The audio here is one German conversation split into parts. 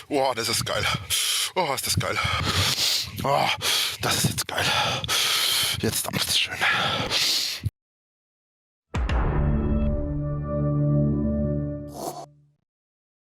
Oh, das ist geil. Oh, ist das geil. Oh, das ist jetzt geil. Jetzt dampft's schön.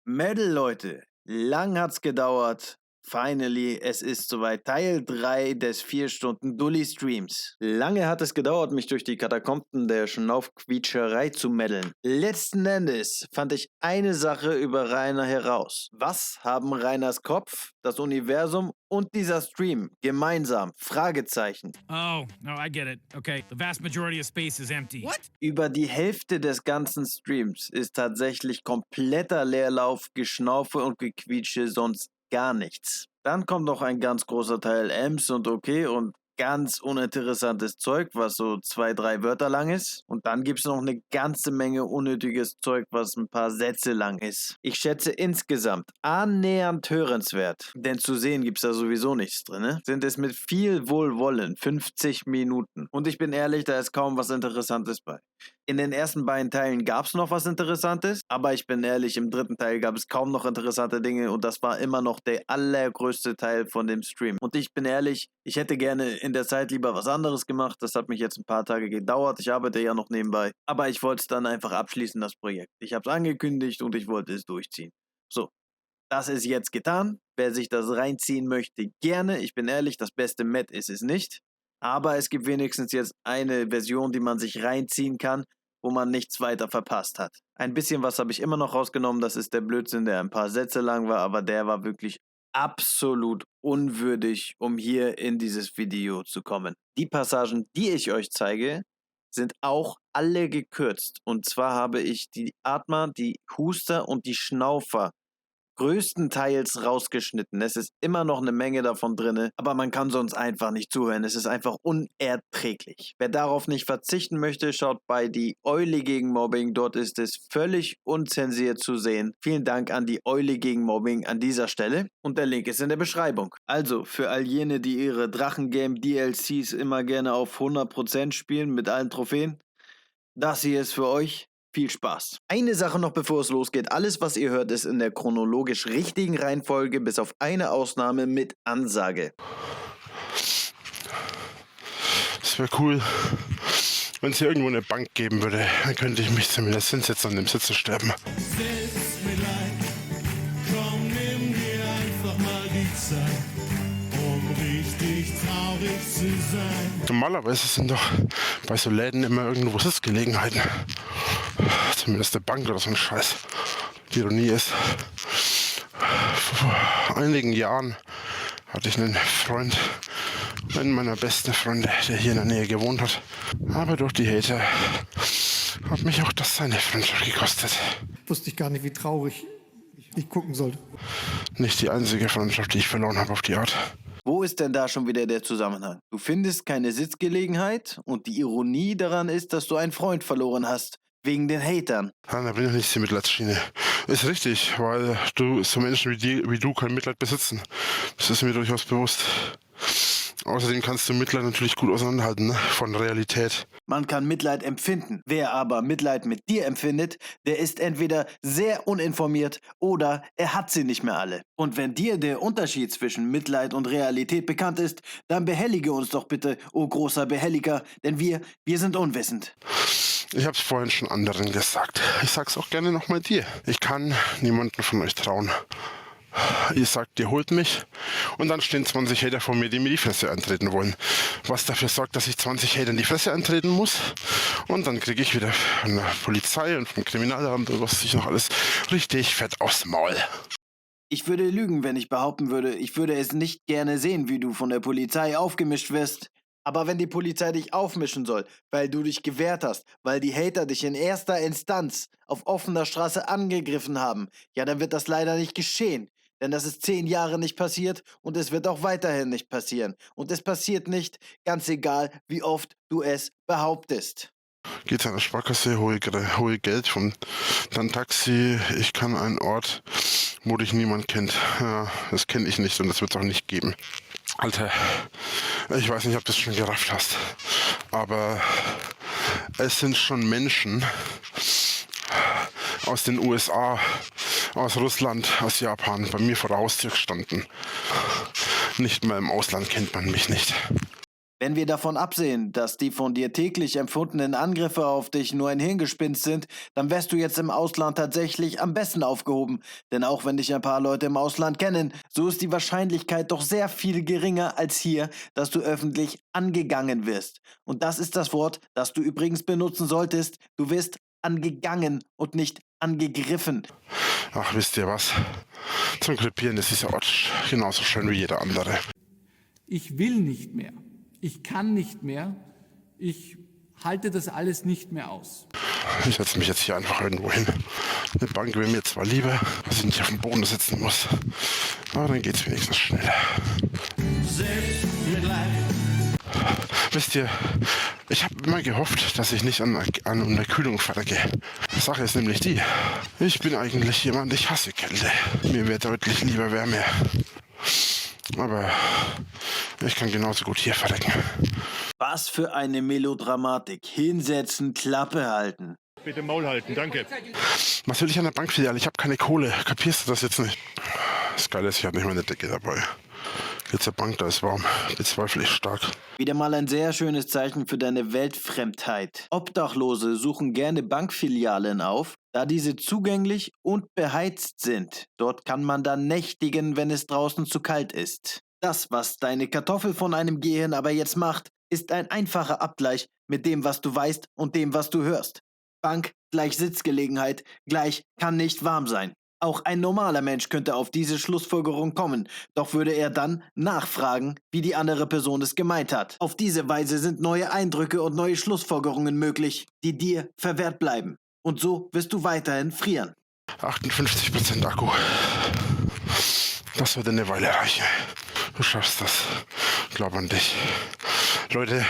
Metal, Leute, lang hat's gedauert. Finally, es ist soweit Teil 3 des 4-Stunden-Dulli-Streams. Lange hat es gedauert, mich durch die Katakomben der Schnaufquietscherei zu meddeln. Letzten Endes fand ich eine Sache über Rainer heraus. Was haben Rainers Kopf, das Universum und dieser Stream gemeinsam? Fragezeichen. Oh, no, I get it. Okay, the vast majority of space is empty. What? Über die Hälfte des ganzen Streams ist tatsächlich kompletter Leerlauf, Geschnaufe und Gequietsche, sonst gar nichts. Dann kommt noch ein ganz großer Teil Ems und okay und ganz uninteressantes Zeug, was so 2, 3 Wörter lang ist. Und dann gibt's noch eine ganze Menge unnötiges Zeug, was ein paar Sätze lang ist. Ich schätze insgesamt annähernd hörenswert, denn zu sehen gibt's da sowieso nichts drin, ne? Sind es mit viel Wohlwollen 50 Minuten. Und ich bin ehrlich, da ist kaum was Interessantes bei. In den ersten beiden Teilen gab es noch was Interessantes, aber ich bin ehrlich, im dritten Teil gab es kaum noch interessante Dinge und das war immer noch der allergrößte Teil von dem Stream. Und ich bin ehrlich, ich hätte gerne in der Zeit lieber was anderes gemacht, das hat mich jetzt ein paar Tage gedauert, ich arbeite ja noch nebenbei, aber ich wollte es dann einfach abschließen, das Projekt. Ich habe es angekündigt und ich wollte es durchziehen. So, das ist jetzt getan, wer sich das reinziehen möchte, gerne, ich bin ehrlich, das beste Met ist es nicht. Aber es gibt wenigstens jetzt eine Version, die man sich reinziehen kann, wo man nichts weiter verpasst hat. Ein bisschen was habe ich immer noch rausgenommen, das ist der Blödsinn, der ein paar Sätze lang war, aber der war wirklich absolut unwürdig, um hier in dieses Video zu kommen. Die Passagen, die ich euch zeige, sind auch alle gekürzt. Und zwar habe ich die Atmer, die Huster und die Schnaufer größtenteils rausgeschnitten. Es ist immer noch eine Menge davon drin, aber man kann sonst einfach nicht zuhören. Es ist einfach unerträglich. Wer darauf nicht verzichten möchte, schaut bei Die Eule gegen Mobbing. Dort ist es völlig unzensiert zu sehen. Vielen Dank an Die Eule gegen Mobbing an dieser Stelle und der Link ist in der Beschreibung. Also, für all jene, die ihre Drachengame-DLCs immer gerne auf 100% spielen mit allen Trophäen, das hier ist für euch. Viel Spaß. Eine Sache noch, bevor es losgeht. Alles, was ihr hört, ist in der chronologisch richtigen Reihenfolge, bis auf eine Ausnahme mit Ansage. Es wäre cool, wenn es hier irgendwo eine Bank geben würde. Dann könnte ich mich zumindest hinsetzen und im Sitzen sterben. Selbstmitleid, komm, nimm dir einfach mal die Zeit, um richtig traurig zu sein. Normalerweise sind doch bei so Läden immer irgendwo Sitzgelegenheiten. Zumindest eine Bank oder so ein Scheiß. Die Ironie ist, vor einigen Jahren hatte ich einen Freund, einen meiner besten Freunde, der hier in der Nähe gewohnt hat. Aber durch die Hater hat mich auch das seine Freundschaft gekostet. Wusste ich gar nicht, wie traurig ich gucken sollte. Nicht die einzige Freundschaft, die ich verloren habe auf die Art. Wo ist denn da schon wieder der Zusammenhang? Du findest keine Sitzgelegenheit und die Ironie daran ist, dass du einen Freund verloren hast. Wegen den Hatern. Ja, da bin ich nicht die Mitleidsschiene. Ist richtig, weil so Menschen wie du kein Mitleid besitzen. Das ist mir durchaus bewusst. Außerdem kannst du Mitleid natürlich gut auseinanderhalten, ne? Von Realität. Man kann Mitleid empfinden. Wer aber Mitleid mit dir empfindet, der ist entweder sehr uninformiert oder er hat sie nicht mehr alle. Und wenn dir der Unterschied zwischen Mitleid und Realität bekannt ist, dann behellige uns doch bitte, o großer Behelliger, denn wir sind unwissend. Ich hab's vorhin schon anderen gesagt. Ich sag's auch gerne nochmal dir. Ich kann niemanden von euch trauen. Ihr sagt, ihr holt mich und dann stehen 20 Hater vor mir, die mir die Fresse eintreten wollen. Was dafür sorgt, dass ich 20 Hater in die Fresse eintreten muss. Und dann kriege ich wieder von der Polizei und vom Kriminalamt und was ich noch alles richtig fett aufs Maul. Ich würde lügen, wenn ich behaupten würde, ich würde es nicht gerne sehen, wie du von der Polizei aufgemischt wirst. Aber wenn die Polizei dich aufmischen soll, weil du dich gewehrt hast, weil die Hater dich in erster Instanz auf offener Straße angegriffen haben, ja, dann wird das leider nicht geschehen. Denn das ist 10 Jahre nicht passiert und es wird auch weiterhin nicht passieren. Und es passiert nicht, ganz egal, wie oft du es behauptest. Geht an der Sparkasse, hol Geld dann Taxi. Ich kann einen Ort, wo dich niemand kennt. Ja, das kenne ich nicht und das wird es auch nicht geben. Alter, ich weiß nicht, ob du es schon gerafft hast, aber es sind schon Menschen aus den USA aus Russland, aus Japan bei mir vor der Haustür gestanden. Nicht mal im Ausland kennt man mich nicht. Wenn wir davon absehen, dass die von dir täglich empfundenen Angriffe auf dich nur ein Hirngespinst sind, dann wärst du jetzt im Ausland tatsächlich am besten aufgehoben. Denn auch wenn dich ein paar Leute im Ausland kennen, so ist die Wahrscheinlichkeit doch sehr viel geringer als hier, dass du öffentlich angegangen wirst. Und das ist das Wort, das du übrigens benutzen solltest. Du wirst angegangen und nicht angegriffen. Ach, wisst ihr was? Zum Krepieren ist dieser Ort genauso schön wie jeder andere. Ich will nicht mehr. Ich kann nicht mehr. Ich halte das alles nicht mehr aus. Ich setze mich jetzt hier einfach irgendwo hin. Eine Bank wäre mir zwar lieber, dass ich nicht auf dem Boden sitzen muss, aber dann geht es wenigstens schneller. Selbstmitleid. Wisst ihr, ich habe immer gehofft, dass ich nicht an der Kühlung verrecke. Die Sache ist nämlich die, ich bin eigentlich jemand, ich hasse Kälte. Mir wäre deutlich lieber Wärme. Aber ich kann genauso gut hier verrecken. Was für eine Melodramatik. Hinsetzen, Klappe halten. Bitte Maul halten, danke. Was will ich an der Bankfiliale? Ich habe keine Kohle. Kapierst du das jetzt nicht? Das Geile ist, ich habe nicht meine Decke dabei. Jetzt zur Bank, da ist warm. Bezweifle ich stark. Wieder mal ein sehr schönes Zeichen für deine Weltfremdheit. Obdachlose suchen gerne Bankfilialen auf, da diese zugänglich und beheizt sind. Dort kann man dann nächtigen, wenn es draußen zu kalt ist. Das, was deine Kartoffel von einem Gehirn aber jetzt macht, ist ein einfacher Abgleich mit dem, was du weißt und dem, was du hörst. Bank gleich Sitzgelegenheit gleich kann nicht warm sein. Auch ein normaler Mensch könnte auf diese Schlussfolgerung kommen, doch würde er dann nachfragen, wie die andere Person es gemeint hat. Auf diese Weise sind neue Eindrücke und neue Schlussfolgerungen möglich, die dir verwehrt bleiben. Und so wirst du weiterhin frieren. 58% Akku. Das wird eine Weile reichen. Du schaffst das. Glaub an dich. Leute,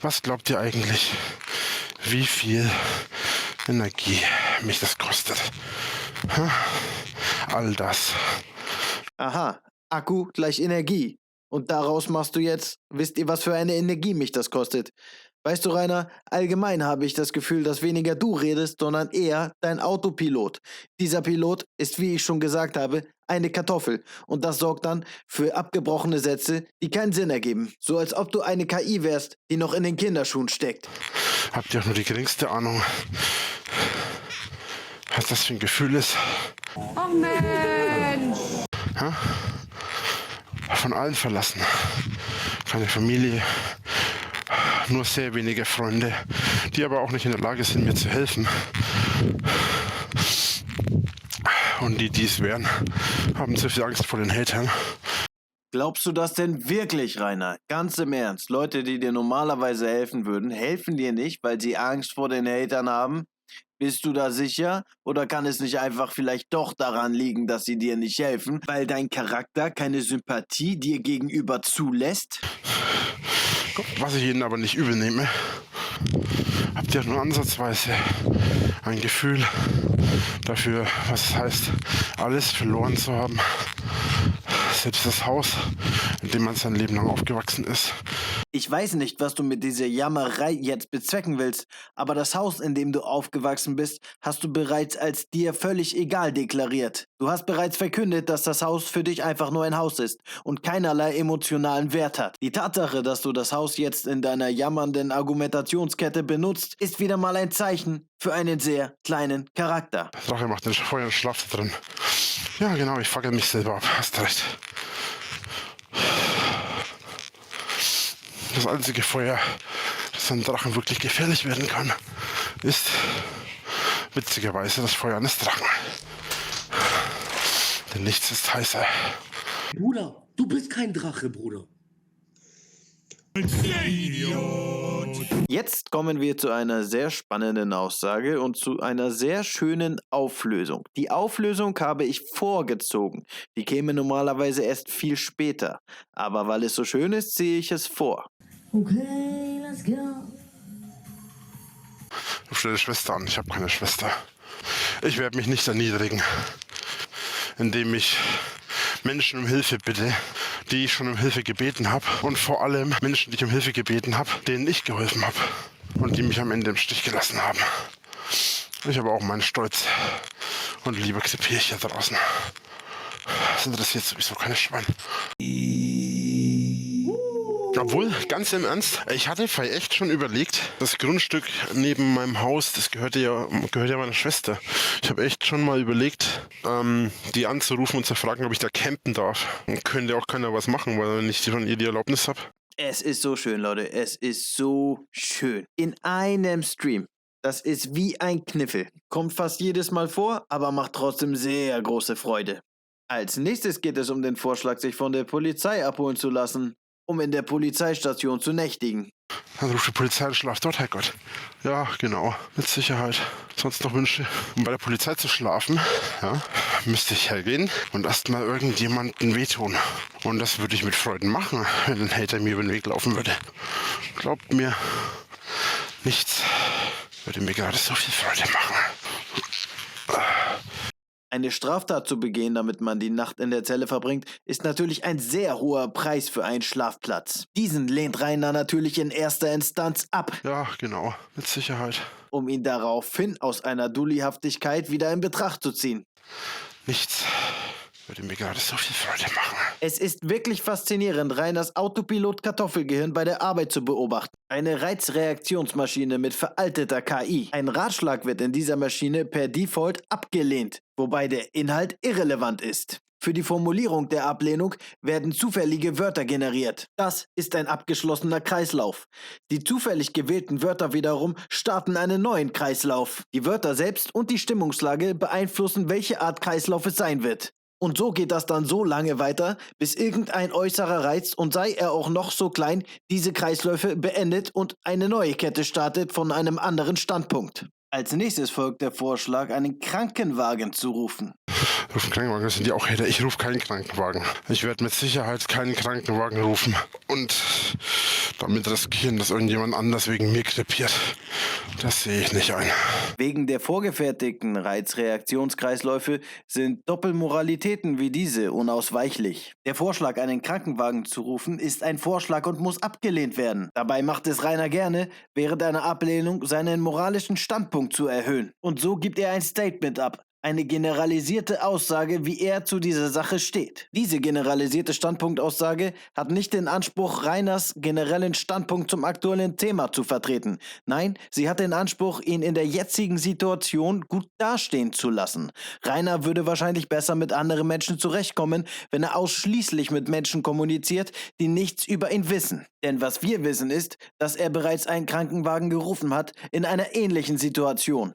was glaubt ihr eigentlich, wie viel Energie mich das kostet? All das. Aha, Akku gleich Energie. Und daraus machst du jetzt, wisst ihr, was für eine Energie mich das kostet? Weißt du, Rainer, allgemein habe ich das Gefühl, dass weniger du redest, sondern eher dein Autopilot. Dieser Pilot ist, wie ich schon gesagt habe, eine Kartoffel. Und das sorgt dann für abgebrochene Sätze, die keinen Sinn ergeben. So als ob du eine KI wärst, die noch in den Kinderschuhen steckt. Habt ihr auch nur die geringste Ahnung, was das für ein Gefühl ist? Oh Mensch! Von allen verlassen. Keine Familie, nur sehr wenige Freunde, die aber auch nicht in der Lage sind, mir zu helfen. Und die es wären, haben zu viel Angst vor den Hatern. Glaubst du das denn wirklich, Rainer? Ganz im Ernst, Leute, die dir normalerweise helfen würden, helfen dir nicht, weil sie Angst vor den Hatern haben? Bist du da sicher? Oder kann es nicht einfach vielleicht doch daran liegen, dass sie dir nicht helfen, weil dein Charakter keine Sympathie dir gegenüber zulässt? Was ich ihnen aber nicht übel nehme, habt ihr nur ansatzweise ein Gefühl dafür, was es heißt, alles verloren zu haben. Selbst das Haus, in dem man sein Leben lang aufgewachsen ist. Ich weiß nicht, was du mit dieser Jammerei jetzt bezwecken willst, aber das Haus, in dem du aufgewachsen bist, hast du bereits als dir völlig egal deklariert. Du hast bereits verkündet, dass das Haus für dich einfach nur ein Haus ist und keinerlei emotionalen Wert hat. Die Tatsache, dass du das Haus jetzt in deiner jammernden Argumentationskette benutzt, ist wieder mal ein Zeichen für einen sehr kleinen Charakter. Drache macht den Feuer und schlaft drin. Ja genau, ich fackel mich selber ab, hast recht. Das einzige Feuer, das einem Drachen wirklich gefährlich werden kann, ist witzigerweise das Feuer eines Drachen. Denn nichts ist heißer. Bruder, du bist kein Drache, Bruder. Jetzt kommen wir zu einer sehr spannenden Aussage und zu einer sehr schönen Auflösung. Die Auflösung habe ich vorgezogen. Die käme normalerweise erst viel später. Aber weil es so schön ist, ziehe ich es vor. Okay, let's go. Ruf deine Schwester an, ich habe keine Schwester. Ich werde mich nicht erniedrigen, indem ich Menschen um Hilfe bitte, die ich schon um Hilfe gebeten habe. Und vor allem Menschen, die ich um Hilfe gebeten habe, denen ich geholfen habe. Und die mich am Ende im Stich gelassen haben. Ich habe auch meinen Stolz. Und lieber krepiere ich hier draußen. Das interessiert sowieso keine Schwein. Obwohl, ganz im Ernst, ich hatte vielleicht echt schon überlegt, das Grundstück neben meinem Haus, das gehört ja meiner Schwester. Ich habe echt schon mal überlegt, die anzurufen und zu fragen, ob ich da campen darf. Dann könnte auch keiner was machen, weil wenn ich von ihr die Erlaubnis habe. Es ist so schön, Leute. Es ist so schön. In einem Stream. Das ist wie ein Kniffel. Kommt fast jedes Mal vor, aber macht trotzdem sehr große Freude. Als nächstes geht es um den Vorschlag, sich von der Polizei abholen zu lassen, um in der Polizeistation zu nächtigen. Dann ruft die Polizei und schlaft dort, Herrgott. Ja, genau, mit Sicherheit. Sonst noch Wünsche, um bei der Polizei zu schlafen, ja, müsste ich hergehen und erstmal irgendjemandem wehtun. Und das würde ich mit Freuden machen, wenn ein Hater mir über den Weg laufen würde. Glaubt mir, nichts würde mir gerade so viel Freude machen. Eine Straftat zu begehen, damit man die Nacht in der Zelle verbringt, ist natürlich ein sehr hoher Preis für einen Schlafplatz. Diesen lehnt Rainer natürlich in erster Instanz ab, Ja, genau, mit Sicherheit. um ihn daraufhin aus einer Dullihaftigkeit wieder in Betracht zu ziehen. Nichts würde mir gerade so viel Freude machen. Es ist wirklich faszinierend, Rainers Autopilot-Kartoffelgehirn bei der Arbeit zu beobachten. Eine Reizreaktionsmaschine mit veralteter KI. Ein Ratschlag wird in dieser Maschine per Default abgelehnt, wobei der Inhalt irrelevant ist. Für die Formulierung der Ablehnung werden zufällige Wörter generiert. Das ist ein abgeschlossener Kreislauf. Die zufällig gewählten Wörter wiederum starten einen neuen Kreislauf. Die Wörter selbst und die Stimmungslage beeinflussen, welche Art Kreislauf es sein wird. Und so geht das dann so lange weiter, bis irgendein äußerer Reiz, und sei er auch noch so klein, diese Kreisläufe beendet und eine neue Kette startet von einem anderen Standpunkt. Als nächstes folgt der Vorschlag, einen Krankenwagen zu rufen. Rufen Krankenwagen, das sind die auch Hater. Ich rufe keinen Krankenwagen. Ich werde mit Sicherheit keinen Krankenwagen rufen. Und damit riskieren, dass irgendjemand anders wegen mir krepiert. Das sehe ich nicht ein. Wegen der vorgefertigten Reizreaktionskreisläufe sind Doppelmoralitäten wie diese unausweichlich. Der Vorschlag, einen Krankenwagen zu rufen, ist ein Vorschlag und muss abgelehnt werden. Dabei macht es Rainer gerne, während einer Ablehnung seinen moralischen Standpunkt zu erhöhen. Und so gibt er ein Statement ab. Eine generalisierte Aussage, wie er zu dieser Sache steht. Diese generalisierte Standpunktaussage hat nicht den Anspruch, Rainers generellen Standpunkt zum aktuellen Thema zu vertreten. Nein, sie hat den Anspruch, ihn in der jetzigen Situation gut dastehen zu lassen. Rainer würde wahrscheinlich besser mit anderen Menschen zurechtkommen, wenn er ausschließlich mit Menschen kommuniziert, die nichts über ihn wissen. Denn was wir wissen ist, dass er bereits einen Krankenwagen gerufen hat in einer ähnlichen Situation.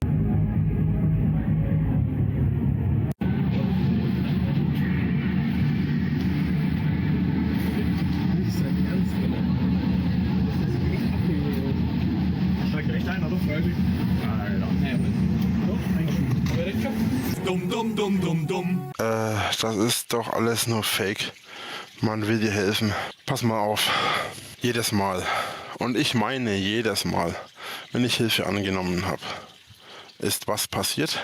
Dumm, dumm, dumm, dumm, dumm. Das ist doch alles nur Fake. Man will dir helfen. Pass mal auf. Jedes Mal. Und ich meine jedes Mal, wenn ich Hilfe angenommen habe, ist was passiert?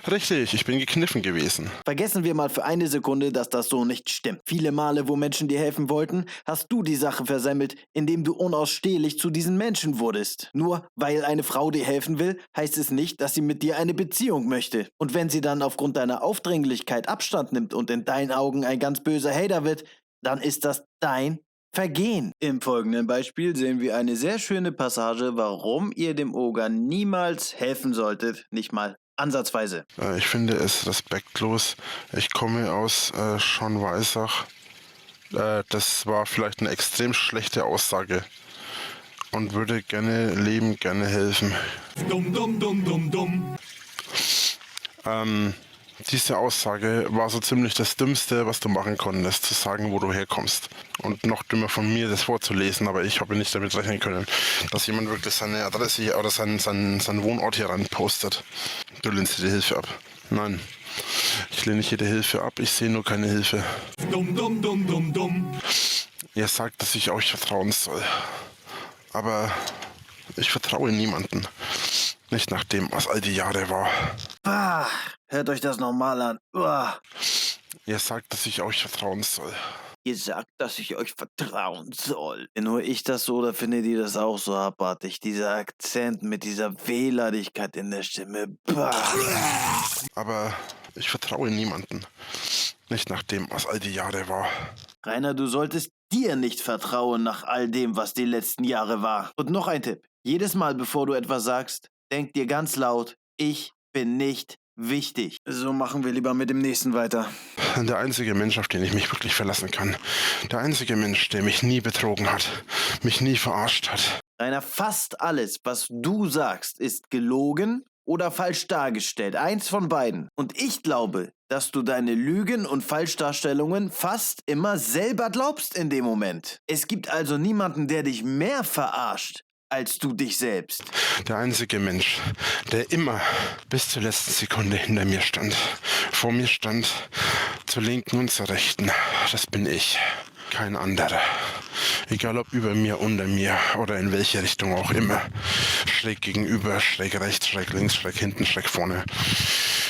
Richtig, ich bin gekniffen gewesen. Vergessen wir mal für eine Sekunde, dass das so nicht stimmt. Viele Male, wo Menschen dir helfen wollten, hast du die Sache versemmelt, indem du unausstehlich zu diesen Menschen wurdest. Nur weil eine Frau dir helfen will, heißt es nicht, dass sie mit dir eine Beziehung möchte. Und wenn sie dann aufgrund deiner Aufdringlichkeit Abstand nimmt und in deinen Augen ein ganz böser Hater wird, dann ist das dein Vergehen. Im folgenden Beispiel sehen wir eine sehr schöne Passage, warum ihr dem Oger niemals helfen solltet, nicht mal ansatzweise. Ich finde es respektlos. Ich komme aus Schornweissach. Das war vielleicht eine extrem schlechte Aussage. Und würde gerne leben, gerne helfen. Dumm, dumm, dumm, dumm, dumm. Diese Aussage war so ziemlich das Dümmste, was du machen konntest, zu sagen, wo du herkommst. Und noch dümmer von mir, das vorzulesen, aber ich habe nicht damit rechnen können, dass jemand wirklich seine Adresse oder seinen Wohnort hier rein postet. Du lehnst dir die Hilfe ab. Nein, ich lehne nicht jede Hilfe ab, ich sehe nur keine Hilfe. Dumm, dumm, dumm, dumm, dumm. Ihr sagt, dass ich euch vertrauen soll. Aber ich vertraue niemanden. Nicht nach dem, was all die Jahre war. Bah, hört euch das nochmal an. Uah. Ihr sagt, dass ich euch vertrauen soll. gesagt, dass ich euch vertrauen soll. Bin nur ich das so oder findet ihr das auch so abartig? Dieser Akzent mit dieser Wehleidigkeit in der Stimme. Bah. Aber ich vertraue niemanden. Nicht nach dem, was all die Jahre war. Rainer, du solltest dir nicht vertrauen nach all dem, was die letzten Jahre war. Und noch ein Tipp. Jedes Mal, bevor du etwas sagst, denk dir ganz laut, ich bin nicht wichtig. So machen wir lieber mit dem nächsten weiter. Der einzige Mensch, auf den ich mich wirklich verlassen kann. Der einzige Mensch, der mich nie betrogen hat. Mich nie verarscht hat. Rainer, fast alles, was du sagst, ist gelogen oder falsch dargestellt. Eins von beiden. Und ich glaube, dass du deine Lügen und Falschdarstellungen fast immer selber glaubst in dem Moment. Es gibt also niemanden, der dich mehr verarscht als du dich selbst. Der einzige Mensch, der immer bis zur letzten Sekunde hinter mir stand. Vor mir stand, zur Linken und zur Rechten. Das bin ich. Kein anderer. Egal ob über mir, unter mir oder in welche Richtung auch immer. Schräg gegenüber, schräg rechts, schräg links, schräg hinten, schräg vorne.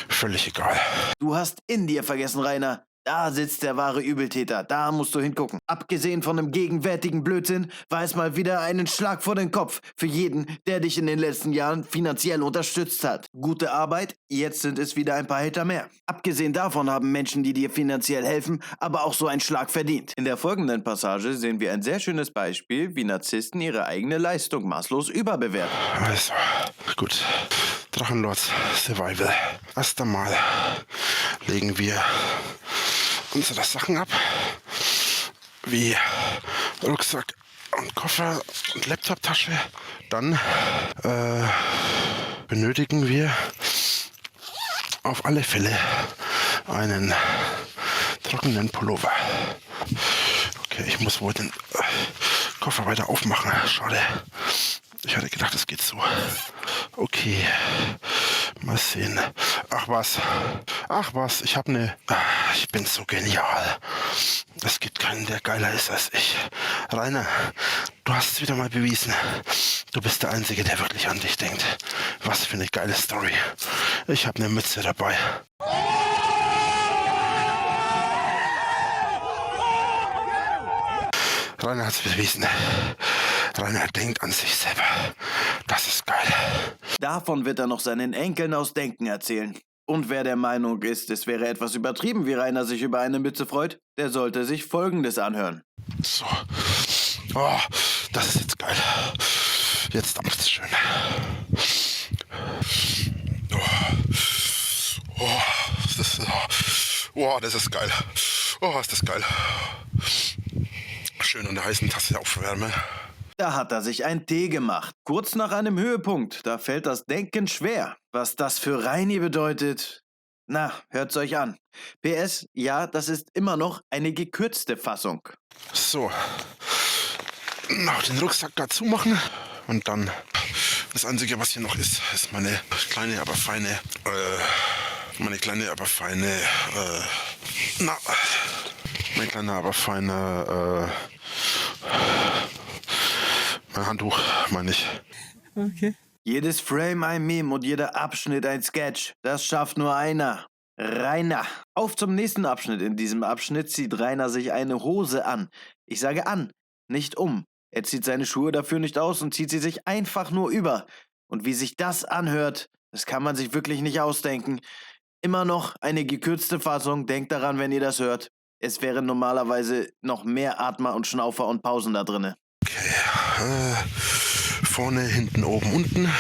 Völlig egal. Du hast in dir vergessen, Rainer. Da sitzt der wahre Übeltäter. Da musst du hingucken. Abgesehen von dem gegenwärtigen Blödsinn war es mal wieder einen Schlag vor den Kopf für jeden, der dich in den letzten Jahren finanziell unterstützt hat. Gute Arbeit, jetzt sind es wieder ein paar Hater mehr. Abgesehen davon haben Menschen, die dir finanziell helfen, aber auch so einen Schlag verdient. In der folgenden Passage sehen wir ein sehr schönes Beispiel, wie Narzissten ihre eigene Leistung maßlos überbewerten. Also, gut. Drachenlords Survival. Erst einmal legen wir unsere Sachen ab, wie Rucksack und Koffer und Laptoptasche. Dann benötigen wir auf alle Fälle einen trockenen Pullover. Okay, ich muss wohl den Koffer weiter aufmachen. Schade. Ich hatte gedacht, es geht so. Okay. Mal sehen. Ach was, ich habe eine... Ich bin so genial. Es gibt keinen, der geiler ist als ich. Rainer, du hast es wieder mal bewiesen. Du bist der Einzige, der wirklich an dich denkt. Was für eine geile Story. Ich habe eine Mütze dabei. Rainer hat es bewiesen. Rainer denkt an sich selber. Das ist geil. Davon wird er noch seinen Enkeln aus Denken erzählen. Und wer der Meinung ist, es wäre etwas übertrieben, wie Rainer sich über eine Mütze freut, der sollte sich Folgendes anhören. So. Oh, das ist jetzt geil. Jetzt dampft's schön. Das ist geil. Oh, ist das geil. Schön unter heißen Tasse aufwärmen. Da hat er sich einen Tee gemacht. Kurz nach einem Höhepunkt, da fällt das Denken schwer. Was das für Reini bedeutet? Na, hört's euch an. PS, ja, das ist immer noch eine gekürzte Fassung. So. Noch den Rucksack dazu machen. Und dann, das Einzige, was hier noch ist meine kleine, aber feine, mein kleiner, aber feiner, mein Handtuch, meine ich. Okay. Jedes Frame ein Meme und jeder Abschnitt ein Sketch. Das schafft nur einer. Rainer. Auf zum nächsten Abschnitt. In diesem Abschnitt zieht Rainer sich eine Hose an. Ich sage an, nicht um. Er zieht seine Schuhe dafür nicht aus und zieht sie sich einfach nur über. Und wie sich das anhört, das kann man sich wirklich nicht ausdenken. Immer noch eine gekürzte Fassung. Denkt daran, wenn ihr das hört. Es wären normalerweise noch mehr Atmer und Schnaufer und Pausen da drinne. Okay, vorne, hinten, oben, unten.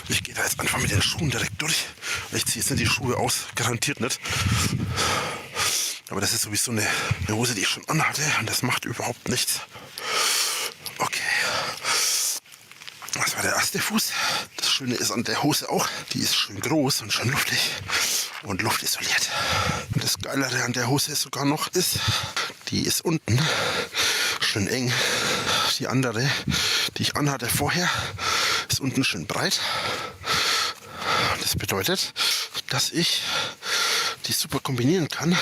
Ich gehe da jetzt einfach mit den Schuhen direkt durch. Ich ziehe jetzt nicht die Schuhe aus, garantiert nicht. Aber das ist sowieso eine Hose, die ich schon anhatte und das macht überhaupt nichts. Okay. Das war der erste Fuß. Das Schöne ist an der Hose auch, die ist schön groß und schön luftig und luftisoliert. Und das Geilere an der Hose sogar noch ist, die ist unten schön eng. Die andere, die ich anhatte vorher, ist unten schön breit. Das bedeutet, dass ich die super kombinieren kann.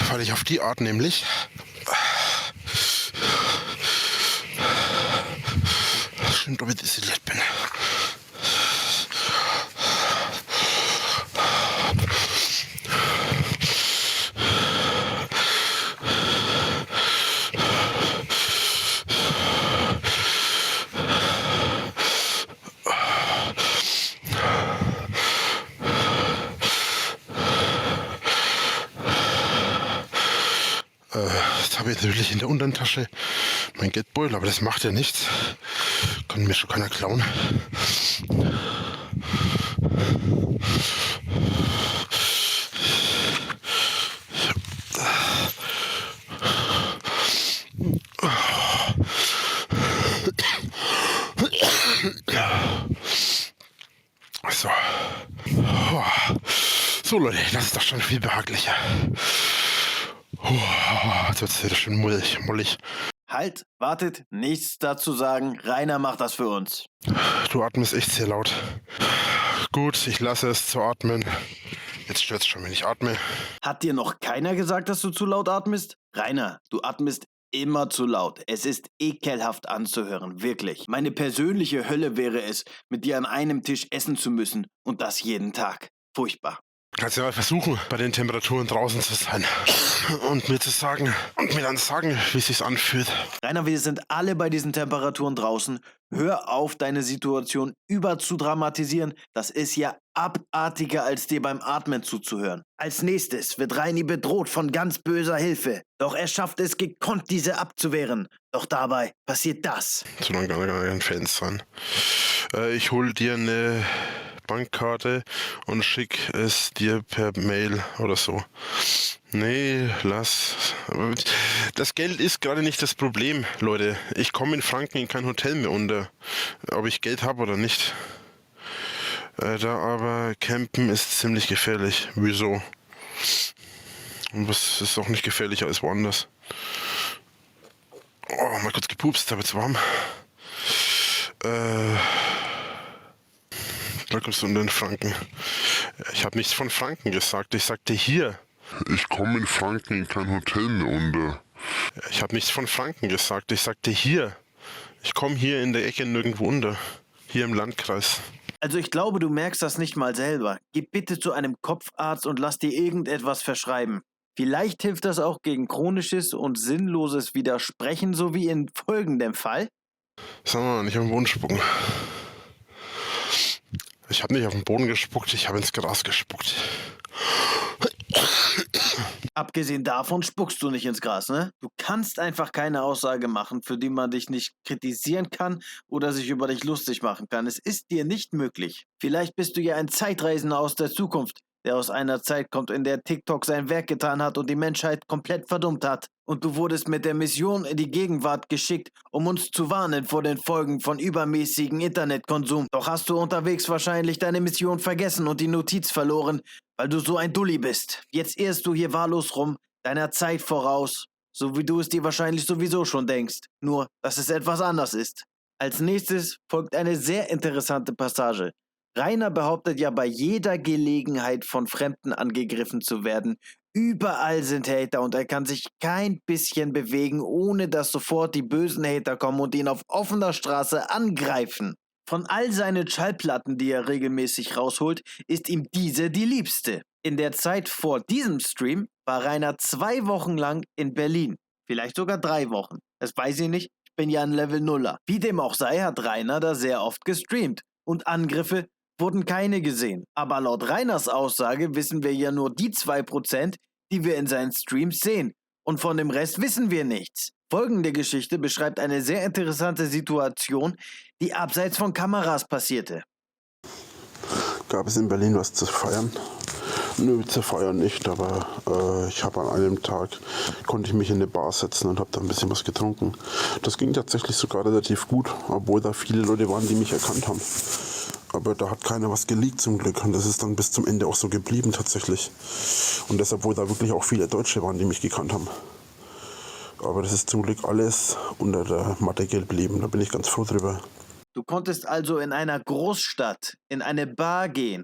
Weil ich auf die Art nämlich schön doppelt isoliert bin. persönlich in der unteren Tasche mein Geldbeutel, aber das macht ja nichts. Kann mir schon keiner klauen. So. So Leute, das ist doch schon viel behaglicher. Jetzt wird es wieder schön mollig. Halt, wartet, nichts dazu sagen. Rainer macht das für uns. Du atmest echt sehr laut. Gut, ich lasse es zu atmen. Jetzt stört es schon, wenn ich atme. Hat dir noch keiner gesagt, dass du zu laut atmest? Rainer, du atmest immer zu laut. Es ist ekelhaft anzuhören, wirklich. Meine persönliche Hölle wäre es, mit dir an einem Tisch essen zu müssen. Und das jeden Tag. Furchtbar. Kannst du ja mal versuchen, bei den Temperaturen draußen zu sein. Und mir dann sagen, wie es sich anfühlt. Rainer, wir sind alle bei diesen Temperaturen draußen. Hör auf, deine Situation überzudramatisieren. Das ist ja abartiger, als dir beim Atmen zuzuhören. Als nächstes wird Reini bedroht von ganz böser Hilfe. Doch er schafft es gekonnt, diese abzuwehren. Doch dabei passiert das. So lange kann er kein Fan sein. Ich hol dir eine Bankkarte und schick es dir per Mail oder so. Nee, lass. Das Geld ist gerade nicht das Problem, Leute. Ich komme in Franken in kein Hotel mehr unter. Ob ich Geld habe oder nicht. Da aber campen ist ziemlich gefährlich. Wieso? Und was ist auch nicht gefährlicher als woanders. Oh, mal kurz gepupst, da wird's warm. Da kommst du unter den Franken. Ich habe nichts von Franken gesagt. Ich sagte hier. Ich komme in Franken in kein Hotel mehr unter. Ich habe nichts von Franken gesagt. Ich sagte hier. Ich komme hier in der Ecke nirgendwo unter. Hier im Landkreis. Also ich glaube, du merkst das nicht mal selber. Geh bitte zu einem Kopfarzt und lass dir irgendetwas verschreiben. Vielleicht hilft das auch gegen chronisches und sinnloses Widersprechen, so wie in folgendem Fall. Sag mal, nicht auf den Boden spucken. Ich habe nicht auf den Boden gespuckt, ich habe ins Gras gespuckt. Abgesehen davon spuckst du nicht ins Gras, ne? Du kannst einfach keine Aussage machen, für die man dich nicht kritisieren kann oder sich über dich lustig machen kann. Es ist dir nicht möglich. Vielleicht bist du ja ein Zeitreisender aus der Zukunft, der aus einer Zeit kommt, in der TikTok sein Werk getan hat und die Menschheit komplett verdummt hat. Und du wurdest mit der Mission in die Gegenwart geschickt, um uns zu warnen vor den Folgen von übermäßigem Internetkonsum. Doch hast du unterwegs wahrscheinlich deine Mission vergessen und die Notiz verloren, weil du so ein Dulli bist. Jetzt irrst du hier wahllos rum, deiner Zeit voraus, so wie du es dir wahrscheinlich sowieso schon denkst. Nur, dass es etwas anders ist. Als nächstes folgt eine sehr interessante Passage. Rainer behauptet ja bei jeder Gelegenheit von Fremden angegriffen zu werden. Überall sind Hater und er kann sich kein bisschen bewegen, ohne dass sofort die bösen Hater kommen und ihn auf offener Straße angreifen. Von all seinen Schallplatten, die er regelmäßig rausholt, ist ihm diese die liebste. In der Zeit vor diesem Stream war Rainer 2 Wochen lang in Berlin. Vielleicht sogar 3 Wochen. Das weiß ich nicht, ich bin ja ein Level Nuller. Wie dem auch sei, hat Rainer da sehr oft gestreamt. Und Angriffe wurden keine gesehen. Aber laut Rainers Aussage wissen wir ja nur die 2%, die wir in seinen Streams sehen. Und von dem Rest wissen wir nichts. Folgende Geschichte beschreibt eine sehr interessante Situation, die abseits von Kameras passierte. Gab es in Berlin was zu feiern? Nö, zu feiern nicht, aber ich habe an einem Tag, konnte ich mich in eine Bar setzen und habe da ein bisschen was getrunken. Das ging tatsächlich sogar relativ gut, obwohl da viele Leute waren, die mich erkannt haben. Aber da hat keiner was geleakt zum Glück und das ist dann bis zum Ende auch so geblieben tatsächlich. Und deshalb, wo da wirklich auch viele Deutsche waren, die mich gekannt haben. Aber das ist zum Glück alles unter der Matte geblieben, da bin ich ganz froh drüber. Du konntest also in einer Großstadt, in eine Bar gehen,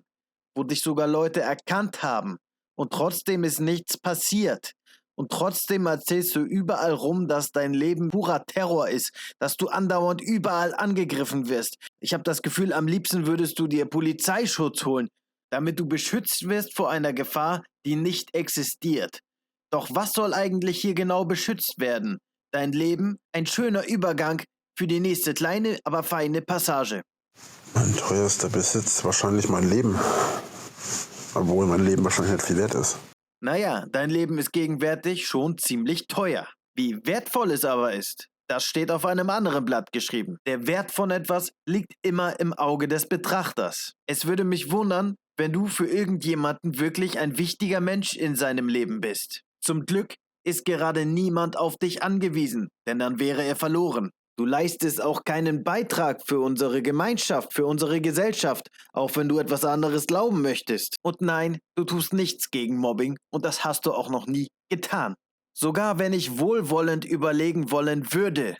wo dich sogar Leute erkannt haben und trotzdem ist nichts passiert. Und trotzdem erzählst du überall rum, dass dein Leben purer Terror ist, dass du andauernd überall angegriffen wirst. Ich habe das Gefühl, am liebsten würdest du dir Polizeischutz holen, damit du beschützt wirst vor einer Gefahr, die nicht existiert. Doch was soll eigentlich hier genau beschützt werden? Dein Leben? Ein schöner Übergang für die nächste kleine, aber feine Passage. Mein teuerster Besitz, wahrscheinlich mein Leben. Obwohl mein Leben wahrscheinlich nicht viel wert ist. Naja, dein Leben ist gegenwärtig schon ziemlich teuer. Wie wertvoll es aber ist, das steht auf einem anderen Blatt geschrieben. Der Wert von etwas liegt immer im Auge des Betrachters. Es würde mich wundern, wenn du für irgendjemanden wirklich ein wichtiger Mensch in seinem Leben bist. Zum Glück ist gerade niemand auf dich angewiesen, denn dann wäre er verloren. Du leistest auch keinen Beitrag für unsere Gemeinschaft, für unsere Gesellschaft, auch wenn du etwas anderes glauben möchtest. Und nein, du tust nichts gegen Mobbing und das hast du auch noch nie getan. Sogar wenn ich wohlwollend überlegen wollen würde,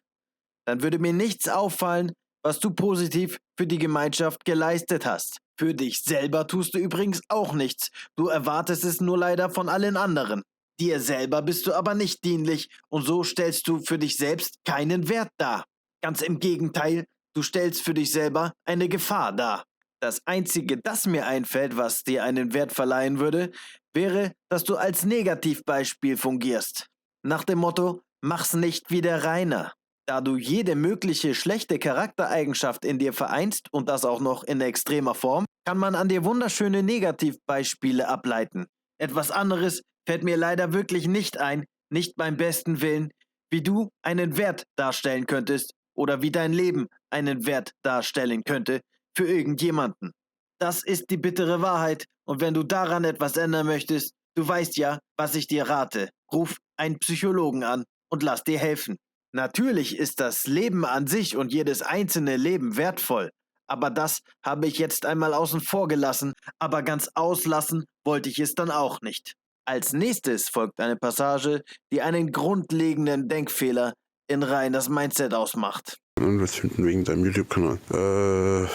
dann würde mir nichts auffallen, was du positiv für die Gemeinschaft geleistet hast. Für dich selber tust du übrigens auch nichts. Du erwartest es nur leider von allen anderen. Dir selber bist du aber nicht dienlich und so stellst du für dich selbst keinen Wert dar. Ganz im Gegenteil, du stellst für dich selber eine Gefahr dar. Das Einzige, das mir einfällt, was dir einen Wert verleihen würde, wäre, dass du als Negativbeispiel fungierst. Nach dem Motto, mach's nicht wie der Rainer. Da du jede mögliche schlechte Charaktereigenschaft in dir vereinst und das auch noch in extremer Form, kann man an dir wunderschöne Negativbeispiele ableiten. Etwas anderes fällt mir leider wirklich nicht ein, nicht beim besten Willen, wie du einen Wert darstellen könntest oder wie dein Leben einen Wert darstellen könnte für irgendjemanden. Das ist die bittere Wahrheit und wenn du daran etwas ändern möchtest, du weißt ja, was ich dir rate. Ruf einen Psychologen an und lass dir helfen. Natürlich ist das Leben an sich und jedes einzelne Leben wertvoll, aber das habe ich jetzt einmal außen vor gelassen, aber ganz auslassen wollte ich es dann auch nicht. Als nächstes folgt eine Passage, die einen grundlegenden Denkfehler in Rainers Mindset ausmacht. Anwalt finden wegen deinem YouTube-Kanal.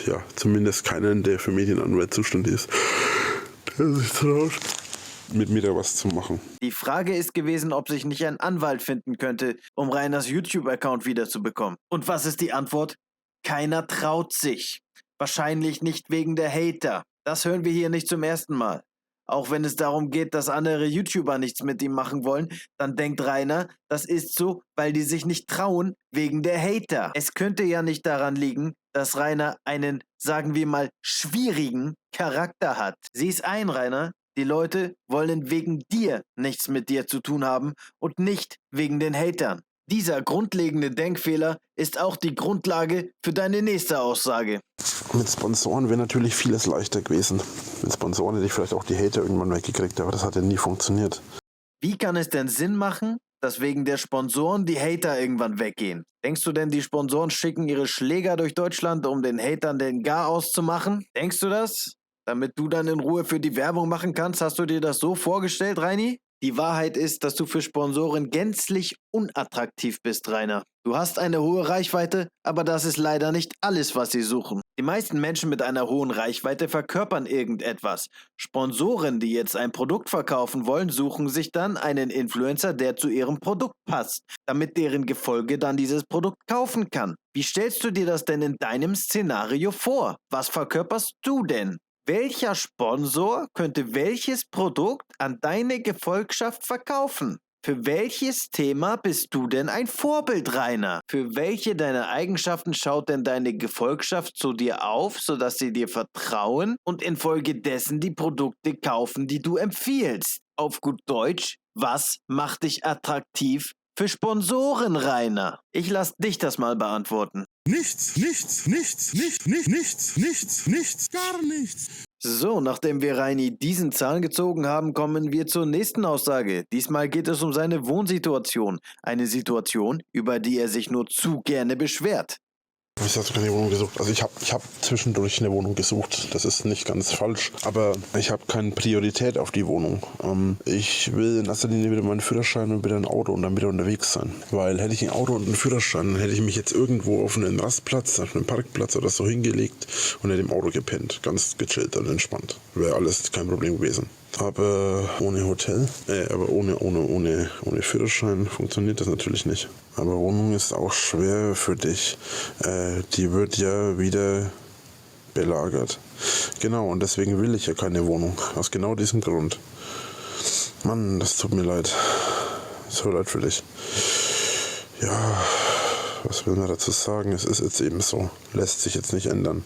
Ja, zumindest keinen, der für Medienanwalt zuständig ist, der sich traut, mit mir da was zu machen. Die Frage ist gewesen, ob sich nicht ein Anwalt finden könnte, um Rainers YouTube-Account wiederzubekommen. Und was ist die Antwort? Keiner traut sich. Wahrscheinlich nicht wegen der Hater. Das hören wir hier nicht zum ersten Mal. Auch wenn es darum geht, dass andere YouTuber nichts mit ihm machen wollen, dann denkt Rainer, das ist so, weil die sich nicht trauen, wegen der Hater. Es könnte ja nicht daran liegen, dass Rainer einen, sagen wir mal, schwierigen Charakter hat. Sieh's ein, Rainer. Die Leute wollen wegen dir nichts mit dir zu tun haben und nicht wegen den Hatern. Dieser grundlegende Denkfehler ist auch die Grundlage für deine nächste Aussage. Mit Sponsoren wäre natürlich vieles leichter gewesen. Mit Sponsoren hätte ich vielleicht auch die Hater irgendwann weggekriegt, aber das hat ja nie funktioniert. Wie kann es denn Sinn machen, dass wegen der Sponsoren die Hater irgendwann weggehen? Denkst du denn, die Sponsoren schicken ihre Schläger durch Deutschland, um den Hatern den Garaus zu machen? Denkst du das? Damit du dann in Ruhe für die Werbung machen kannst, hast du dir das so vorgestellt, Reini? Die Wahrheit ist, dass du für Sponsoren gänzlich unattraktiv bist, Rainer. Du hast eine hohe Reichweite, aber das ist leider nicht alles, was sie suchen. Die meisten Menschen mit einer hohen Reichweite verkörpern irgendetwas. Sponsoren, die jetzt ein Produkt verkaufen wollen, suchen sich dann einen Influencer, der zu ihrem Produkt passt, damit deren Gefolge dann dieses Produkt kaufen kann. Wie stellst du dir das denn in deinem Szenario vor? Was verkörperst du denn? Welcher Sponsor könnte welches Produkt an deine Gefolgschaft verkaufen? Für welches Thema bist du denn ein Vorbild, Rainer? Für welche deiner Eigenschaften schaut denn deine Gefolgschaft zu dir auf, sodass sie dir vertrauen und infolgedessen die Produkte kaufen, die du empfiehlst? Auf gut Deutsch, was macht dich attraktiv für Sponsoren, Rainer? Ich lass dich das mal beantworten. Nichts, nichts, nichts, nichts, nichts, nichts, nichts, gar nichts. So, nachdem wir Reini diesen Zahn gezogen haben, kommen wir zur nächsten Aussage. Diesmal geht es um seine Wohnsituation. Eine Situation, über die er sich nur zu gerne beschwert. Ich habe keine Wohnung gesucht. Also ich hab zwischendurch eine Wohnung gesucht. Das ist nicht ganz falsch. Aber ich habe keine Priorität auf die Wohnung. Ich will in erster Linie wieder meinen Führerschein und wieder ein Auto und dann wieder unterwegs sein. Weil hätte ich ein Auto und einen Führerschein, dann hätte ich mich jetzt irgendwo auf einen Rastplatz, auf einen Parkplatz oder so hingelegt und hätte im Auto gepennt. Ganz gechillt und entspannt. Wäre alles kein Problem gewesen. Aber ohne Hotel, ohne Führerschein funktioniert das natürlich nicht. Aber Wohnung ist auch schwer für dich. Die wird ja wieder belagert. Genau, und deswegen will ich ja keine Wohnung. Aus genau diesem Grund. Mann, das tut mir leid. So leid für dich. Ja, was will man dazu sagen? Es ist jetzt eben so. Lässt sich jetzt nicht ändern.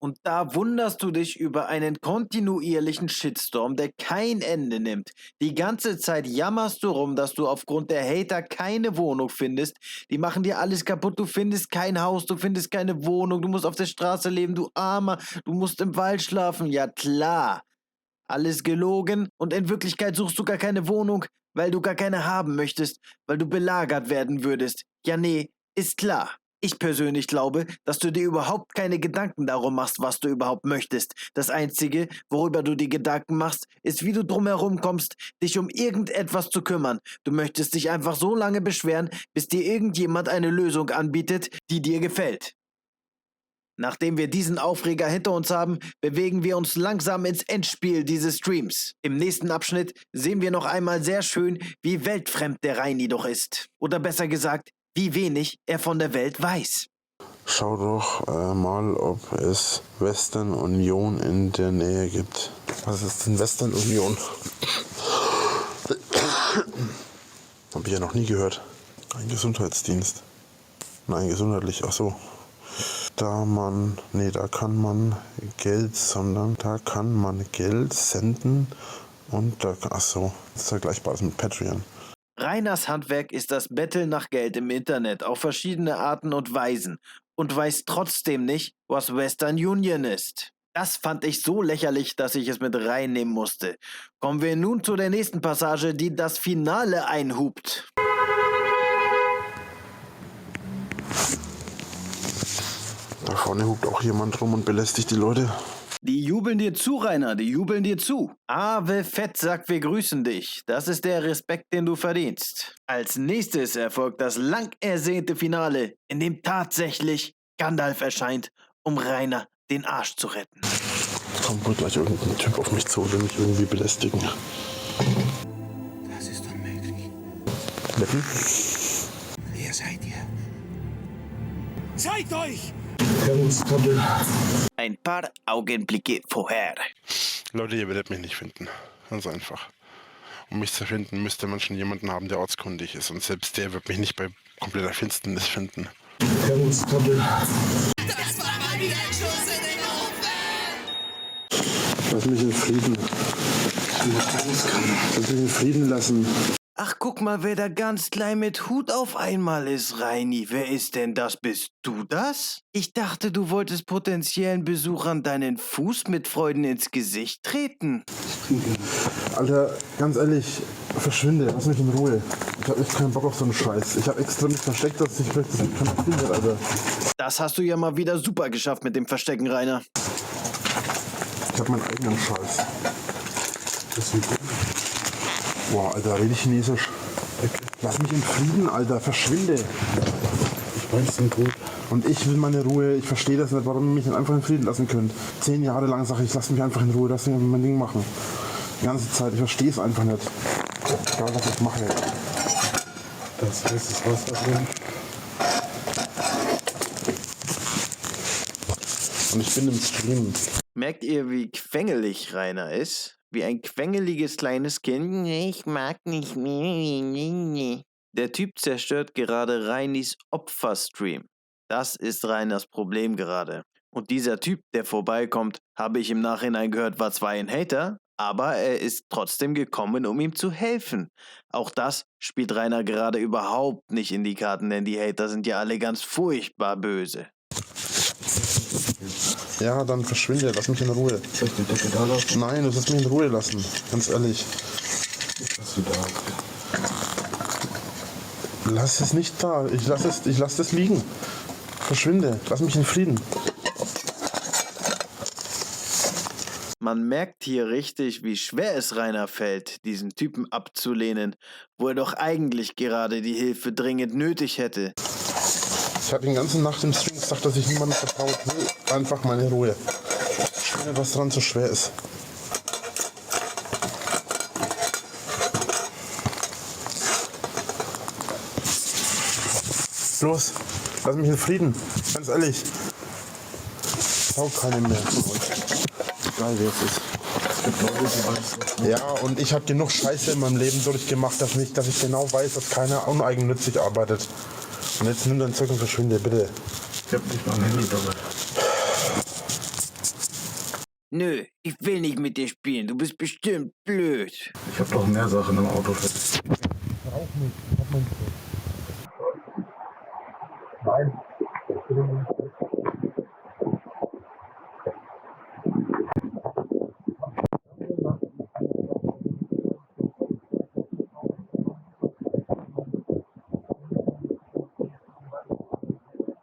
Und da wunderst du dich über einen kontinuierlichen Shitstorm, der kein Ende nimmt. Die ganze Zeit jammerst du rum, dass du aufgrund der Hater keine Wohnung findest. Die machen dir alles kaputt, du findest kein Haus, du findest keine Wohnung, du musst auf der Straße leben, du Armer, du musst im Wald schlafen. Ja klar, alles gelogen und in Wirklichkeit suchst du gar keine Wohnung, weil du gar keine haben möchtest, weil du belagert werden würdest. Ja nee, ist klar. Ich persönlich glaube, dass du dir überhaupt keine Gedanken darum machst, was du überhaupt möchtest. Das Einzige, worüber du dir Gedanken machst, ist, wie du drumherum kommst, dich um irgendetwas zu kümmern. Du möchtest dich einfach so lange beschweren, bis dir irgendjemand eine Lösung anbietet, die dir gefällt. Nachdem wir diesen Aufreger hinter uns haben, bewegen wir uns langsam ins Endspiel dieses Streams. Im nächsten Abschnitt sehen wir noch einmal sehr schön, wie weltfremd der Reini doch ist. Oder besser gesagt, wie wenig er von der Welt weiß. Schau doch mal, ob es Western Union in der Nähe gibt. Was ist denn Western Union? Hab ich ja noch nie gehört. Ein Gesundheitsdienst. Nein, gesundheitlich, ach so. Da kann man Geld senden und da, ach so, das ist vergleichbar mit Patreon. Rainers Handwerk ist das Betteln nach Geld im Internet auf verschiedene Arten und Weisen und weiß trotzdem nicht, was Western Union ist. Das fand ich so lächerlich, dass ich es mit reinnehmen musste. Kommen wir nun zu der nächsten Passage, die das Finale einhupt. Da vorne hupt auch jemand rum und belästigt die Leute. Die jubeln dir zu, Rainer, die jubeln dir zu. Ave Fett sagt, wir grüßen dich. Das ist der Respekt, den du verdienst. Als nächstes erfolgt das lang ersehnte Finale, in dem tatsächlich Gandalf erscheint, um Rainer den Arsch zu retten. Kommt wohl gleich irgendein Typ auf mich zu, will mich irgendwie belästigen. Das ist unmöglich. Wetten? Wer seid ihr? Zeigt euch! Ein paar Augenblicke vorher. Leute, ihr werdet mich nicht finden. Ganz einfach. Um mich zu finden, müsste man schon jemanden haben, der ortskundig ist. Und selbst der wird mich nicht bei kompletter Finsternis finden. Das war mal wieder ein Schuss in den Ofen! Lass mich in Frieden. Lass mich in Frieden lassen. Ach, guck mal, wer da ganz klein mit Hut auf einmal ist, Reini. Wer ist denn das? Bist du das? Ich dachte, du wolltest potenziellen Besuchern deinen Fuß mit Freuden ins Gesicht treten. Alter, ganz ehrlich, verschwinde. Lass mich in Ruhe. Ich hab echt keinen Bock auf so einen Scheiß. Ich hab extra mich versteckt, dass ich möchte, dass ich verschwinde, Alter. Das hast du ja mal wieder super geschafft mit dem Verstecken, Rainer. Ich hab meinen eigenen Scheiß. Boah, Alter, rede ich Chinesisch. Lass mich in Frieden, Alter, verschwinde. Ich weiß nicht gut. Und ich will meine Ruhe, ich verstehe das nicht, warum ihr mich nicht einfach in Frieden lassen könnt. 10 Jahre lang sage ich, lass mich einfach in Ruhe, lass mich mein Ding machen. Die ganze Zeit, ich verstehe es einfach nicht. Egal, was ich mache. Das ist das Wasser drin. Und ich bin im Stream. Merkt ihr, wie quengelig Rainer ist? Wie ein quengeliges kleines Kind. Ich mag nicht mehr. Der Typ zerstört gerade Reinis Opferstream. Das ist Rainers Problem gerade. Und dieser Typ, der vorbeikommt, habe ich im Nachhinein gehört, war zwar ein Hater, aber er ist trotzdem gekommen, um ihm zu helfen. Auch das spielt Rainer gerade überhaupt nicht in die Karten, denn die Hater sind ja alle ganz furchtbar böse. Ja, dann verschwinde, lass mich in Ruhe. Soll ich die Decke da lassen? Nein, du sollst mich in Ruhe lassen, ganz ehrlich. Lass sie da. Lass es nicht da, ich lass es liegen. Verschwinde, lass mich in Frieden. Man merkt hier richtig, wie schwer es Rainer fällt, diesen Typen abzulehnen, wo er doch eigentlich gerade die Hilfe dringend nötig hätte. Ich habe den ganzen Nacht im Stream gesagt, dass ich niemandem vertraut will. Einfach meine Ruhe. Schade, was dran so schwer ist. Los, lass mich in Frieden. Ganz ehrlich. Ich brauche keine mehr von euch. Egal wer es ist. Ja, und ich habe genug Scheiße in meinem Leben durchgemacht, dass ich genau weiß, dass keiner uneigennützig arbeitet. Und jetzt nimm dein Zeug und verschwinde, bitte. Ich hab nicht mal ein Handy dabei. Nö, ich will nicht mit dir spielen. Du bist bestimmt blöd. Ich hab doch mehr Sachen im Auto.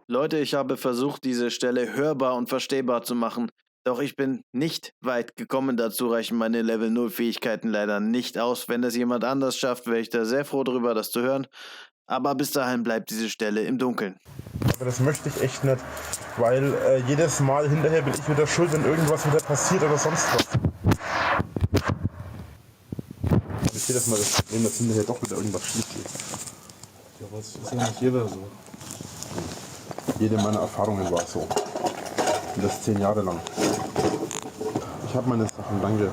Leute, ich habe versucht, diese Stelle hörbar und verstehbar zu machen. Doch ich bin nicht weit gekommen. Dazu reichen meine Level 0 Fähigkeiten leider nicht aus. Wenn das jemand anders schafft, wäre ich da sehr froh darüber, das zu hören. Aber bis dahin bleibt diese Stelle im Dunkeln. Aber das möchte ich echt nicht, weil jedes Mal hinterher bin ich wieder schuld, wenn irgendwas wieder passiert oder sonst was. Aber ich jedes Mal das Problem, dass hinterher doch wieder irgendwas schief geht. Ja, aber es ist ja nicht jeder so. Jede meiner Erfahrungen war so. Und das 10 Jahre lang. Ich habe meine Sachen, danke.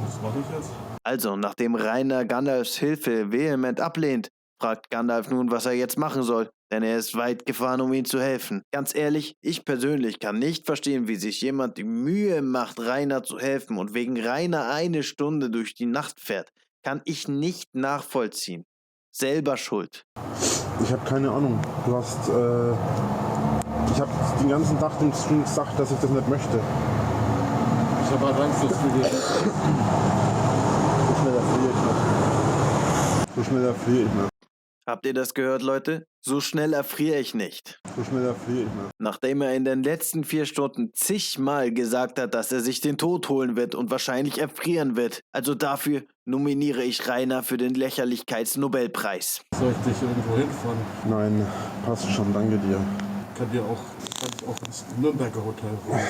Was mache ich jetzt? Also, nachdem Rainer Gandalfs Hilfe vehement ablehnt, fragt Gandalf nun, was er jetzt machen soll, denn er ist weit gefahren, um ihm zu helfen. Ganz ehrlich, ich persönlich kann nicht verstehen, wie sich jemand die Mühe macht, Rainer zu helfen und wegen Rainer 1 Stunde durch die Nacht fährt. Kann ich nicht nachvollziehen. Selber schuld. Ich habe keine Ahnung. Du hast, ich habe den ganzen Tag dem Stream gesagt, dass ich das nicht möchte. Ich habe halt Angst, dass du dir... So schnell erfriere ich nicht. So schnell erfriere ich nicht. Habt ihr das gehört, Leute? So schnell erfriere ich nicht. So schnell erfriere ich nicht. Nachdem er in den letzten 4 Stunden zigmal gesagt hat, dass er sich den Tod holen wird und wahrscheinlich erfrieren wird. Also dafür nominiere ich Rainer für den Lächerlichkeitsnobelpreis. Soll ich dich irgendwo hinfahren? Nein, passt schon, danke dir. Kann dich auch ins Nürnberger Hotel fahren.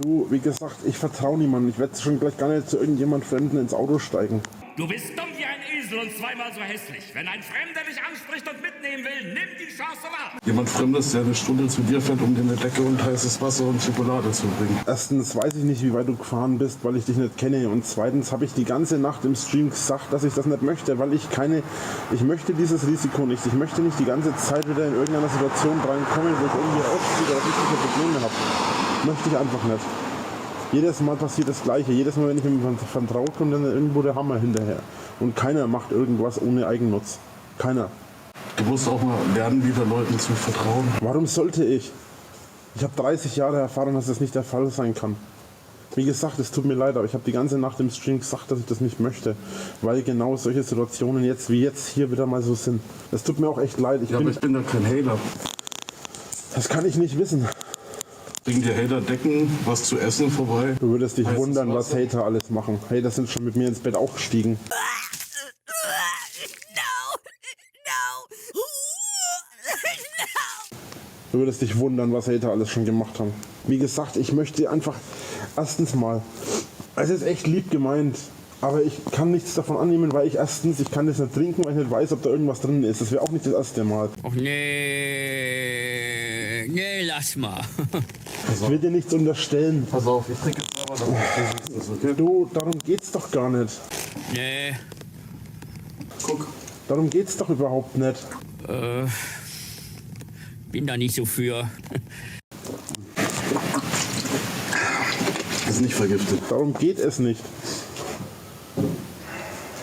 Du, wie gesagt, ich vertraue niemandem. Ich werde schon gleich gar nicht zu irgendjemand Fremden ins Auto steigen. Du bist dumm wie ein Esel und zweimal so hässlich. Wenn ein Fremder dich anspricht und mitnehmen will, nimm die Chance wahr. Jemand Fremdes, der eine Stunde zu dir fährt, um dir eine Decke und heißes Wasser und Schokolade zu bringen. Erstens weiß ich nicht, wie weit du gefahren bist, weil ich dich nicht kenne. Und zweitens habe ich die ganze Nacht im Stream gesagt, dass ich das nicht möchte, weil ich möchte dieses Risiko nicht. Ich möchte nicht die ganze Zeit wieder in irgendeiner Situation reinkommen, wo ich irgendwie rausfliege oder richtige Probleme habe. Möchte ich einfach nicht. Jedes Mal passiert das Gleiche. Jedes Mal, wenn ich mir vertraut, kommt dann irgendwo der Hammer hinterher. Und keiner macht irgendwas ohne Eigennutz. Keiner. Du musst auch mal lernen, wieder Leuten zu vertrauen. Warum sollte ich? Ich habe 30 Jahre Erfahrung, dass das nicht der Fall sein kann. Wie gesagt, es tut mir leid, aber ich habe die ganze Nacht im Stream gesagt, dass ich das nicht möchte. Weil genau solche Situationen jetzt wie jetzt hier wieder mal so sind. Das tut mir auch echt leid. Aber ich bin da kein Hater. Das kann ich nicht wissen. Bringen dir Hater Decken, was zu essen vorbei? Du würdest dich Heißes wundern, was Wasser. Hater alles machen. Hater sind schon mit mir ins Bett auch gestiegen. Du würdest dich wundern, was Hater alles schon gemacht haben. Wie gesagt, ich möchte einfach, erstens mal, es ist echt lieb gemeint, aber ich kann nichts davon annehmen, weil ich kann das nicht trinken, weil ich nicht weiß, ob da irgendwas drin ist. Das wäre auch nicht das erste Mal. Och nee, lass mal. Ich will dir nichts unterstellen. Pass auf, ich trinke jetzt aber, damit du siehst das, okay? Du, darum geht's doch gar nicht. Nee, Guck. Darum geht's doch überhaupt nicht. bin da nicht so für. Ist nicht vergiftet. Darum geht es nicht.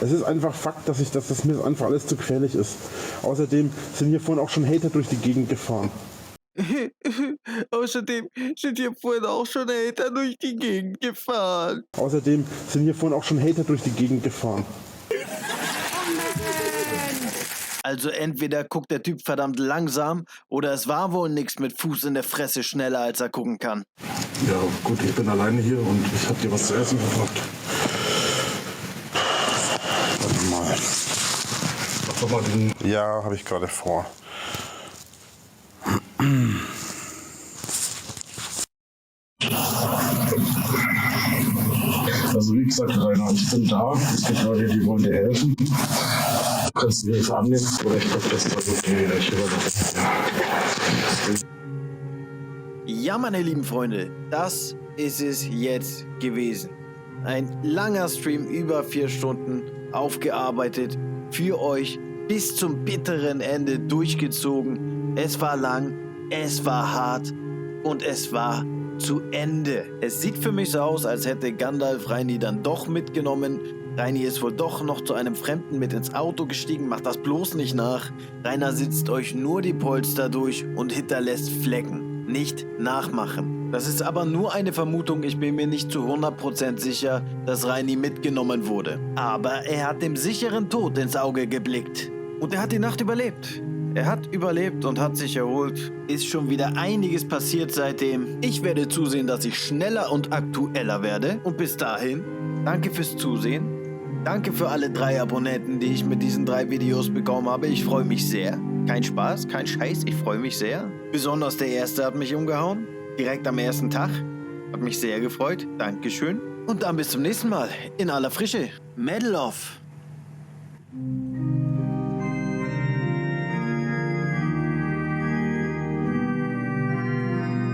Es ist einfach Fakt, dass mir einfach alles zu gefährlich ist. Außerdem sind hier vorhin auch schon Hater durch die Gegend gefahren. Außerdem sind hier vorhin auch schon Hater durch die Gegend gefahren. Also entweder guckt der Typ verdammt langsam oder es war wohl nichts mit Fuß in der Fresse schneller, als er gucken kann. Ja, gut, ich bin alleine hier und ich hab dir was zu essen gebracht. Warte mal. Mach doch mal den... Ja, habe ich gerade vor. Also wie gesagt, Rainer, ich bin da. Es gibt Leute, die wollen dir helfen. Du kannst die Hilfe annehmen oder ich glaube, das ist okay. Ich überlasse. Ja, meine lieben Freunde, das ist es jetzt gewesen. Ein langer Stream, über 4 Stunden, aufgearbeitet, für euch, bis zum bitteren Ende durchgezogen. Es war lang, es war hart und es war zu Ende. Es sieht für mich so aus, als hätte Gandalf Reini dann doch mitgenommen. Reini ist wohl doch noch zu einem Fremden mit ins Auto gestiegen, macht das bloß nicht nach. Rainer sitzt euch nur die Polster durch und hinterlässt Flecken. Nicht nachmachen. Das ist aber nur eine Vermutung, ich bin mir nicht zu 100% sicher, dass Reini mitgenommen wurde. Aber er hat dem sicheren Tod ins Auge geblickt. Und er hat die Nacht überlebt. Er hat überlebt und hat sich erholt. Ist schon wieder einiges passiert seitdem. Ich werde zusehen, dass ich schneller und aktueller werde. Und bis dahin, danke fürs Zusehen. Danke für alle 3 Abonnenten, die ich mit diesen 3 Videos bekommen habe. Ich freue mich sehr. Kein Spaß, kein Scheiß, ich freue mich sehr. Besonders der erste hat mich umgehauen. Direkt am ersten Tag. Hat mich sehr gefreut. Dankeschön. Und dann bis zum nächsten Mal. In aller Frische. Medal off.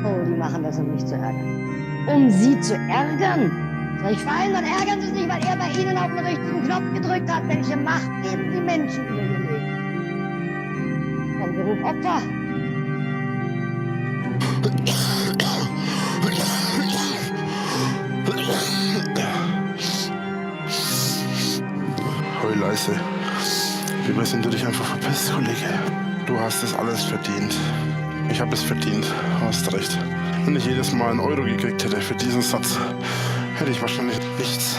Oh, die machen das, um mich zu ärgern. Um sie zu ärgern? Soll ich fallen, dann ärgern sie sich, weil er bei ihnen auf den richtigen Knopf gedrückt hat. Welche Macht geben die Menschen über ihr Leben? Ein Beruf Opfer. Heul leise. Lieber sind du dich einfach verpisst, Kollege. Du hast das alles verdient. Ich habe es verdient, hast recht. Wenn ich jedes Mal einen Euro gekriegt hätte für diesen Satz, hätte ich wahrscheinlich nichts